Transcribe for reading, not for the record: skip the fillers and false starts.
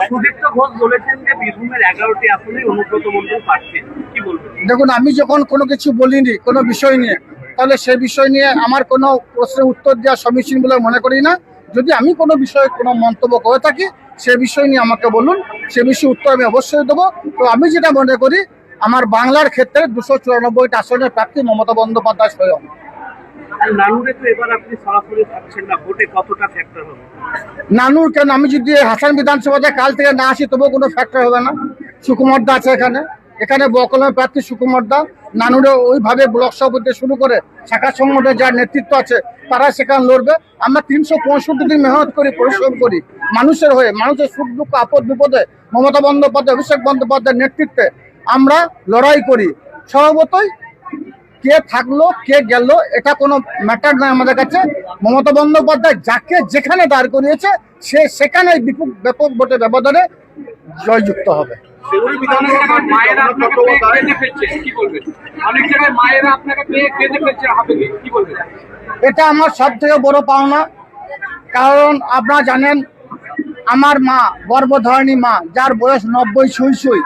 সুদীপ্ত ঘোষ বলেছেন যে বীরভূমের 11টি আসনে অনুব্রত মণ্ডল প্রার্থী, কি বলবেন? দেখুন, আমি যখন কোনো কিছু বলিনি কোনো বিষয় নিয়ে, তাহলে সেই বিষয় নিয়ে আমার কোনো প্রশ্নের উত্তর দেওয়া সমীচীন বলে মনে করি না। যদি আমি কোনো বিষয়ে কোনো মন্তব্য করে থাকি, সে বিষয় নিয়ে আমাকে বলুন, সে বিষয়ে উত্তর আমি অবশ্যই দেবো। তো আমি যেটা মনে করি, আমার বাংলার ক্ষেত্রে 294টা আসনের প্রার্থী মমতা বন্দ্যোপাধ্যায় স্বয়ং। আর নানুরে তো এবার আপনি সরাসরি থাকছেন না, ভোটে কতটা ফ্যাক্টর হবে? নানুর কেন, আমি যদি হাসান বিধানসভাতে কাল থেকে না আসি তবুও কোনো ফ্যাক্টর হবে না। সুকুমার দা আছে এখানে, এখানে বকলমের প্রার্থী সুকুমার দা। নানুরে ওইভাবে ব্লক সভাপতি শুরু করে শাখা সংগঠনের যার নেতৃত্ব আছে তারা সেখানে লড়বে। আমরা 365 দিন মেহনত করি, পরিশ্রম করি মানুষের হয়ে, মানুষের সুখ দুঃখ আপদ বিপদে মমতা বন্দ্যোপাধ্যায়, অভিষেক বন্দ্যোপাধ্যায়ের নেতৃত্বে আমরা লড়াই করি। স্বভাবতই কে থাকলো কে গেল এটা কোনো ম্যাটার নয় আমাদের কাছে। মমতা বন্দ্যোপাধ্যায় যাকে যেখানে দাঁড় করিয়েছে সে সেখানে ব্যাপক ভোটে ব্যবধানে জয়যুক্ত হবে। মায়েরা আপনাকে পেয়ে কেঁদে ফেলছে, কি বলবেন? অনেক জায়গায় মায়েরা আপনাকে পেয়ে কেঁদে ফেলছে, হবে কি বলবেন? এটা আমার সব থেকে বড় পাওনা। কারণ আপনারা জানেন, আমার মা গর্ভধারিণী মা, যার বয়স 90 ছুঁই ছুঁই,